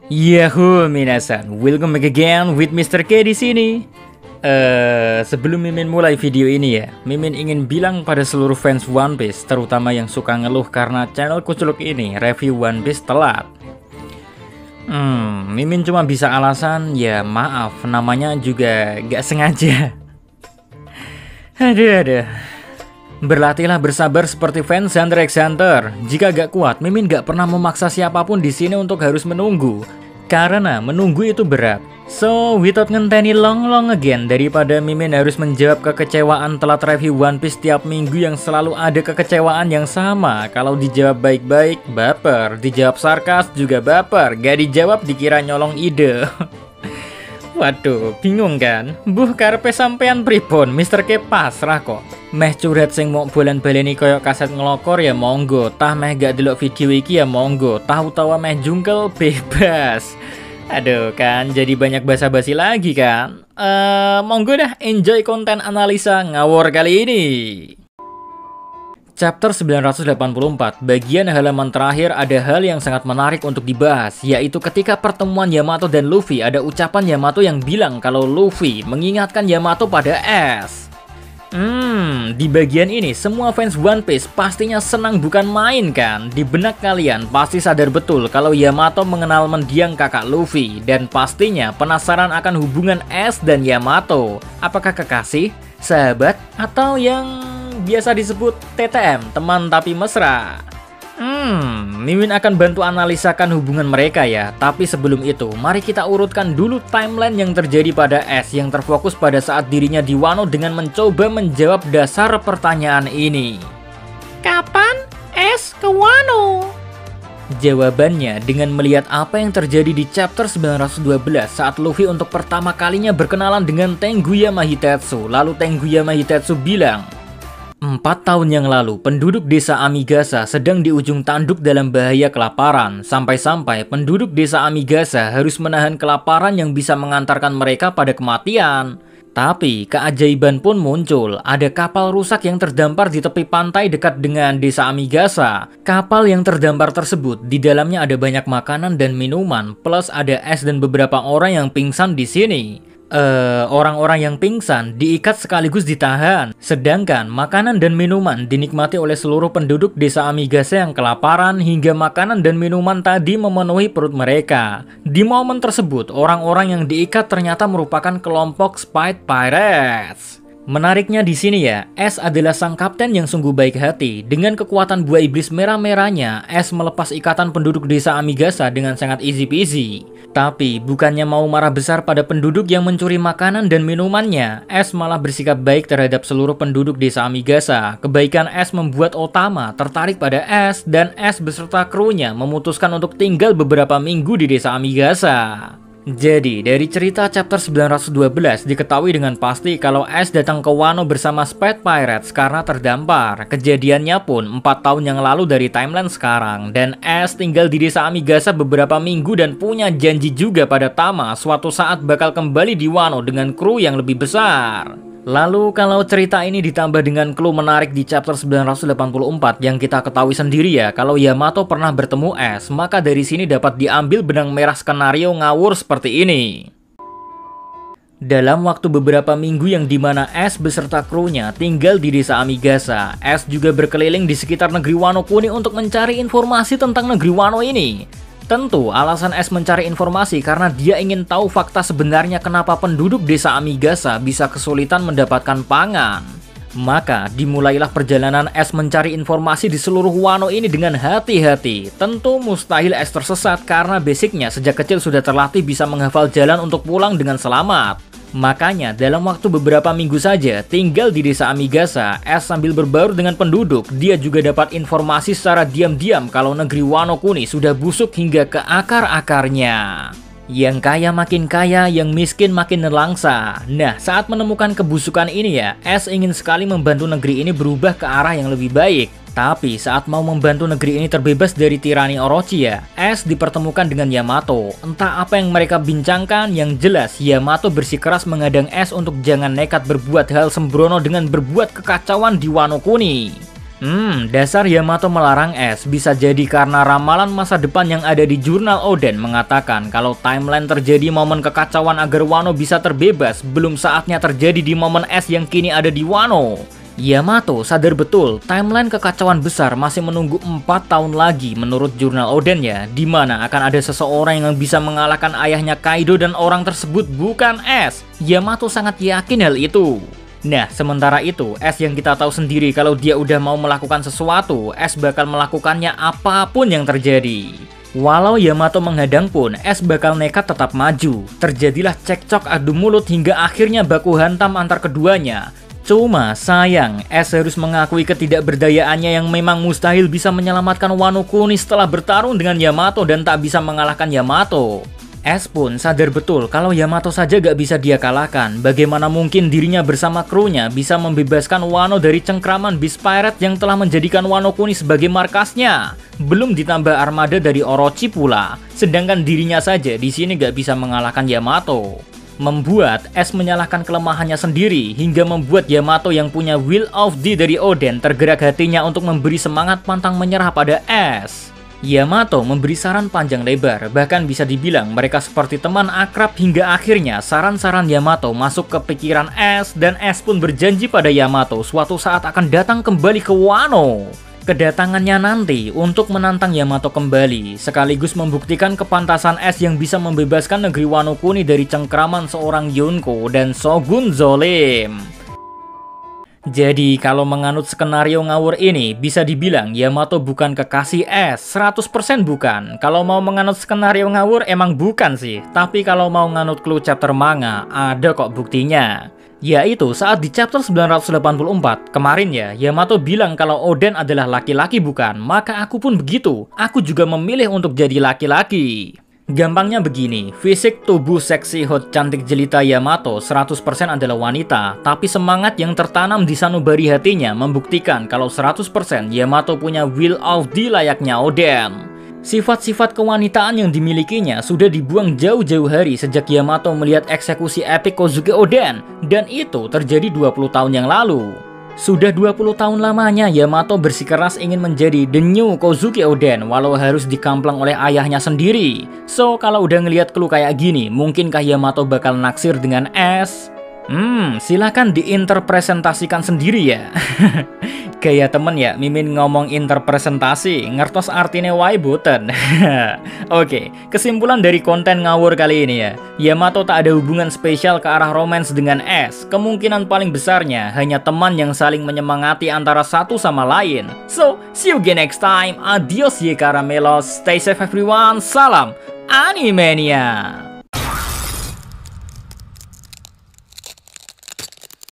Yahoo minasan, welcome back again with Mr. K di sini. Sebelum Mimin mulai video ini ya, Mimin ingin bilang pada seluruh fans One Piece, terutama yang suka ngeluh karena channel Kuculuk ini review One Piece telat. Mimin cuma bisa alasan, ya maaf, namanya juga gak sengaja. Aduh. Berlatihlah bersabar seperti fans Hunter x Hunter. Jika gak kuat, Mimin gak pernah memaksa siapapun di sini untuk harus menunggu. Karena menunggu itu berat. So, without ngenteni long again, daripada Mimin harus menjawab kekecewaan telat review One Piece tiap minggu yang selalu ada kekecewaan yang sama. Kalau dijawab baik-baik, baper. Dijawab sarkas juga baper. Gak dijawab dikira nyolong ide. Waduh, bingung kan? Buh karepe sampean pripun, Mr. K pasrah kok. Meh curhat sing mau bolan-baleni koyok kaset ngelokor ya monggo. Tah meh gak delok video iki ya monggo. Tahu tawa meh jungkel bebas. Aduh kan, jadi banyak basa-basi lagi kan? Monggo dah enjoy konten analisa ngawur kali ini. Chapter 984, bagian halaman terakhir ada hal yang sangat menarik untuk dibahas, yaitu ketika pertemuan Yamato dan Luffy ada ucapan Yamato yang bilang kalau Luffy mengingatkan Yamato pada S. Di bagian ini semua fans One Piece pastinya senang bukan main kan? Di benak kalian pasti sadar betul kalau Yamato mengenal mendiang kakak Luffy dan pastinya penasaran akan hubungan S dan Yamato. Apakah kekasih, sahabat, atau yang biasa disebut TTM, teman tapi mesra? Mimin akan bantu analisakan hubungan mereka ya. Tapi sebelum itu, mari kita urutkan dulu timeline yang terjadi pada S yang terfokus pada saat dirinya di Wano dengan mencoba menjawab dasar pertanyaan ini. Kapan S ke Wano? Jawabannya dengan melihat apa yang terjadi di chapter 912 saat Luffy untuk pertama kalinya berkenalan dengan Tenguya Hitetsu. Lalu Tenguya Hitetsu bilang, 4 tahun yang lalu, penduduk desa Amigasa sedang di ujung tanduk dalam bahaya kelaparan. Sampai-sampai penduduk desa Amigasa harus menahan kelaparan yang bisa mengantarkan mereka pada kematian. Tapi keajaiban pun muncul. Ada kapal rusak yang terdampar di tepi pantai dekat dengan desa Amigasa. Kapal yang terdampar tersebut, di dalamnya ada banyak makanan dan minuman, plus ada es dan beberapa orang yang pingsan di sini. Orang-orang yang pingsan diikat sekaligus ditahan. Sedangkan makanan dan minuman dinikmati oleh seluruh penduduk desa Amigasa yang kelaparan hingga makanan dan minuman tadi memenuhi perut mereka. Di momen tersebut, orang-orang yang diikat ternyata merupakan kelompok Spite Pirates. Menariknya di sini ya, S adalah sang kapten yang sungguh baik hati. Dengan kekuatan buah iblis merah-merahnya, S melepas ikatan penduduk desa Amigasa dengan sangat easy peasy. Tapi bukannya mau marah besar pada penduduk yang mencuri makanan dan minumannya, S malah bersikap baik terhadap seluruh penduduk desa Amigasa. Kebaikan S membuat Otama tertarik pada S dan S beserta krunya memutuskan untuk tinggal beberapa minggu di desa Amigasa. Jadi, dari cerita chapter 912 diketahui dengan pasti kalau S datang ke Wano bersama Spite Pirates karena terdampar. Kejadiannya pun 4 tahun yang lalu dari timeline sekarang. Dan S tinggal di desa Amigasa beberapa minggu dan punya janji juga pada Tama suatu saat bakal kembali di Wano dengan kru yang lebih besar. Lalu kalau cerita ini ditambah dengan clue menarik di chapter 984 yang kita ketahui sendiri ya kalau Yamato pernah bertemu S, maka dari sini dapat diambil benang merah skenario ngawur seperti ini. Dalam waktu beberapa minggu yang dimana S beserta krunya tinggal di desa Amigasa, S juga berkeliling di sekitar negeri Wano Kuni untuk mencari informasi tentang negeri Wano ini. Tentu alasan S mencari informasi karena dia ingin tahu fakta sebenarnya kenapa penduduk desa Amigasa bisa kesulitan mendapatkan pangan. Maka dimulailah perjalanan S mencari informasi di seluruh Wano ini dengan hati-hati. Tentu mustahil S tersesat karena basicnya sejak kecil sudah terlatih bisa menghafal jalan untuk pulang dengan selamat. Makanya dalam waktu beberapa minggu saja tinggal di desa Amigasa, S sambil berbaur dengan penduduk, dia juga dapat informasi secara diam-diam kalau negeri Wano Kuni sudah busuk hingga ke akar-akarnya. Yang kaya makin kaya, yang miskin makin nelangsa. Nah, saat menemukan kebusukan ini ya, S ingin sekali membantu negeri ini berubah ke arah yang lebih baik. Tapi saat mau membantu negeri ini terbebas dari tirani Orochi ya, S dipertemukan dengan Yamato. Entah apa yang mereka bincangkan, yang jelas Yamato bersikeras mengadang S untuk jangan nekat berbuat hal sembrono dengan berbuat kekacauan di Wano Kuni. Dasar Yamato melarang es bisa jadi karena ramalan masa depan yang ada di jurnal Oden mengatakan kalau timeline terjadi momen kekacauan agar Wano bisa terbebas belum saatnya terjadi di momen es yang kini ada di Wano. Yamato sadar betul timeline kekacauan besar masih menunggu 4 tahun lagi menurut jurnal Oden ya, di mana akan ada seseorang yang bisa mengalahkan ayahnya Kaido dan orang tersebut bukan es. Yamato sangat yakin hal itu. Nah, sementara itu, Es yang kita tahu sendiri kalau dia udah mau melakukan sesuatu, Es bakal melakukannya apapun yang terjadi. Walau Yamato menghadang pun, Es bakal nekat tetap maju. Terjadilah cekcok adu mulut hingga akhirnya baku hantam antar keduanya. Cuma sayang, Es harus mengakui ketidakberdayaannya yang memang mustahil bisa menyelamatkan Wano Kuni setelah bertarung dengan Yamato dan tak bisa mengalahkan Yamato. Es pun sadar betul kalau Yamato saja gak bisa dia kalahkan. Bagaimana mungkin dirinya bersama krunya bisa membebaskan Wano dari cengkraman Beast Pirate yang telah menjadikan Wano Kuni sebagai markasnya. Belum ditambah armada dari Orochi pula. Sedangkan dirinya saja di sini gak bisa mengalahkan Yamato. Membuat Es menyalahkan kelemahannya sendiri hingga membuat Yamato yang punya Will of the dari Oden tergerak hatinya untuk memberi semangat pantang menyerah pada Es. Yamato memberi saran panjang lebar, bahkan bisa dibilang mereka seperti teman akrab hingga akhirnya saran-saran Yamato masuk ke pikiran Es dan Es pun berjanji pada Yamato suatu saat akan datang kembali ke Wano. Kedatangannya nanti untuk menantang Yamato kembali, sekaligus membuktikan kepantasan Es yang bisa membebaskan negeri Wano Kuni dari cengkraman seorang Yonko dan Shogun Zolim. Jadi kalau menganut skenario ngawur ini, bisa dibilang Yamato bukan kekasih Es, 100% bukan. Kalau mau menganut skenario ngawur emang bukan sih, tapi kalau mau nganut clue chapter manga, ada kok buktinya. Yaitu saat di chapter 984, kemarin ya, Yamato bilang kalau Oden adalah laki-laki bukan, maka aku pun begitu, aku juga memilih untuk jadi laki-laki. Gampangnya begini, fisik tubuh seksi hot cantik jelita Yamato 100% adalah wanita, tapi semangat yang tertanam di sanubari hatinya membuktikan kalau 100% Yamato punya will of the layaknya Oden. Sifat-sifat kewanitaan yang dimilikinya sudah dibuang jauh-jauh hari sejak Yamato melihat eksekusi epik Kozuke Oden, dan itu terjadi 20 tahun yang lalu. Sudah 20 tahun lamanya Yamato bersikeras ingin menjadi the new Kozuke Oden walau harus dikamplang oleh ayahnya sendiri. So, kalau udah ngelihat clue kayak gini, mungkinkah Yamato bakal naksir dengan Es? Silahkan diinterpresentasikan sendiri ya. Kayak temen ya, Mimin ngomong interpresentasi, ngertos artinya wae boten. Oke, kesimpulan dari konten ngawur kali ini ya, Yamato tak ada hubungan spesial ke arah romance dengan Es. Kemungkinan paling besarnya hanya teman yang saling menyemangati antara satu sama lain. So, see you again next time. Adios ye caramelos. Stay safe everyone. Salam Animania.